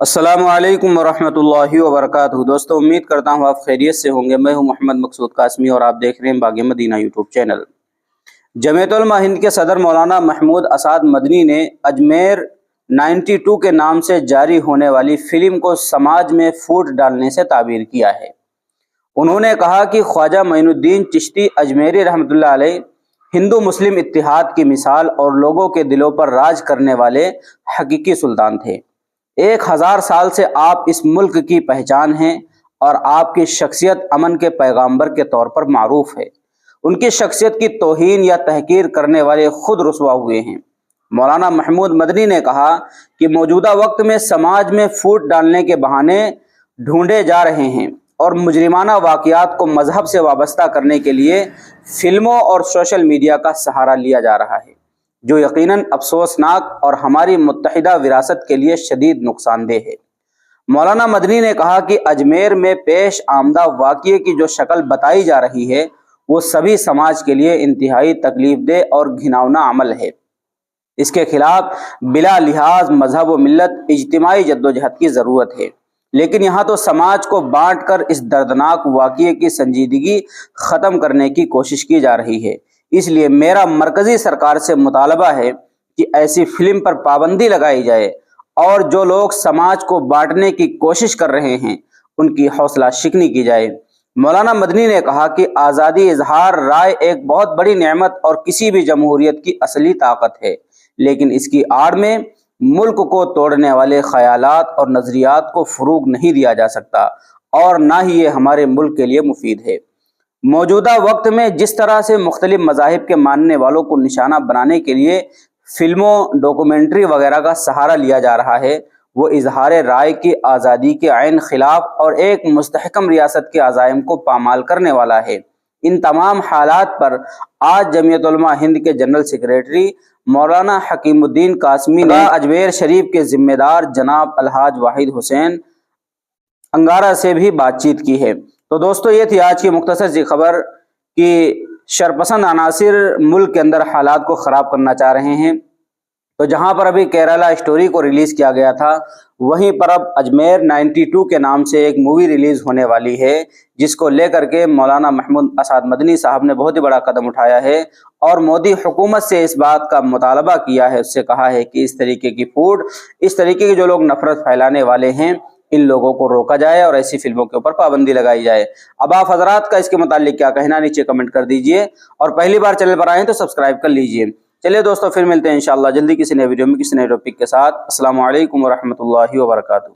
السلام علیکم ورحمۃ اللہ وبرکاتہ۔ دوستو امید کرتا ہوں آپ خیریت سے ہوں گے۔ میں ہوں محمد مقصود قاسمی اور آپ دیکھ رہے ہیں باغ مدینہ یوٹیوب چینل۔ جمعیت علماء ہند کے صدر مولانا محمود اسعد مدنی نے اجمیر 92 کے نام سے جاری ہونے والی فلم کو سماج میں پھوٹ ڈالنے سے تعبیر کیا ہے۔ انہوں نے کہا کہ خواجہ معین الدین چشتی اجمیری رحمۃ اللہ علیہ ہندو مسلم اتحاد کی مثال اور لوگوں کے دلوں پر راج کرنے والے حقیقی سلطان تھے۔ 1000 سال سے آپ اس ملک کی پہچان ہیں اور آپ کی شخصیت امن کے پیغامبر کے طور پر معروف ہے۔ ان کی شخصیت کی توہین یا تحقیر کرنے والے خود رسوا ہوئے ہیں۔ مولانا محمود مدنی نے کہا کہ موجودہ وقت میں سماج میں پھوٹ ڈالنے کے بہانے ڈھونڈے جا رہے ہیں اور مجرمانہ واقعات کو مذہب سے وابستہ کرنے کے لیے فلموں اور سوشل میڈیا کا سہارا لیا جا رہا ہے، جو یقیناً افسوسناک اور ہماری متحدہ وراثت کے لیے شدید نقصان دہ ہے۔ مولانا مدنی نے کہا کہ اجمیر میں پیش آمدہ واقعے کی جو شکل بتائی جا رہی ہے وہ سبھی سماج کے لیے انتہائی تکلیف دہ اور گھناؤنا عمل ہے۔ اس کے خلاف بلا لحاظ مذہب و ملت اجتماعی جدوجہد کی ضرورت ہے، لیکن یہاں تو سماج کو بانٹ کر اس دردناک واقعے کی سنجیدگی ختم کرنے کی کوشش کی جا رہی ہے۔ اس لیے میرا مرکزی سرکار سے مطالبہ ہے کہ ایسی فلم پر پابندی لگائی جائے اور جو لوگ سماج کو بانٹنے کی کوشش کر رہے ہیں ان کی حوصلہ شکنی کی جائے۔ مولانا مدنی نے کہا کہ آزادی اظہار رائے ایک بہت بڑی نعمت اور کسی بھی جمہوریت کی اصلی طاقت ہے، لیکن اس کی آڑ میں ملک کو توڑنے والے خیالات اور نظریات کو فروغ نہیں دیا جا سکتا اور نہ ہی یہ ہمارے ملک کے لیے مفید ہے۔ موجودہ وقت میں جس طرح سے مختلف مذاہب کے ماننے والوں کو نشانہ بنانے کے لیے فلموں، ڈاکومنٹری وغیرہ کا سہارا لیا جا رہا ہے، وہ اظہار رائے کی آزادی کے عین خلاف اور ایک مستحکم ریاست کے عزائم کو پامال کرنے والا ہے۔ ان تمام حالات پر آج جمعیت علماء ہند کے جنرل سیکریٹری مولانا حکیم الدین قاسمی نے اجمیر شریف کے ذمہ دار جناب الحاج واحد حسین انگارہ سے بھی بات چیت کی ہے۔ تو دوستو یہ تھی آج کی مختصر سی خبر کہ شرپسند عناصر ملک کے اندر حالات کو خراب کرنا چاہ رہے ہیں۔ تو جہاں پر ابھی کیرالہ اسٹوری کو ریلیز کیا گیا تھا، وہیں پر اب اجمیر 92 کے نام سے ایک مووی ریلیز ہونے والی ہے، جس کو لے کر کے مولانا محمود اسعد مدنی صاحب نے بہت ہی بڑا قدم اٹھایا ہے اور مودی حکومت سے اس بات کا مطالبہ کیا ہے، اس سے کہا ہے کہ اس طریقے کی پھوٹ، اس طریقے کے جو لوگ نفرت پھیلانے والے ہیں، ان لوگوں کو روکا جائے اور ایسی فلموں کے اوپر پابندی لگائی جائے۔ اب آپ حضرات کا اس کے متعلق کیا کہنا نیچے کمنٹ کر دیجئے، اور پہلی بار چینل پر آئیں تو سبسکرائب کر لیجئے۔ چلیے دوستو، پھر ملتے ہیں انشاءاللہ جلدی کسی نئے ویڈیو میں کسی نئے ٹاپک کے ساتھ۔ السلام علیکم ورحمۃ اللہ وبرکاتہ۔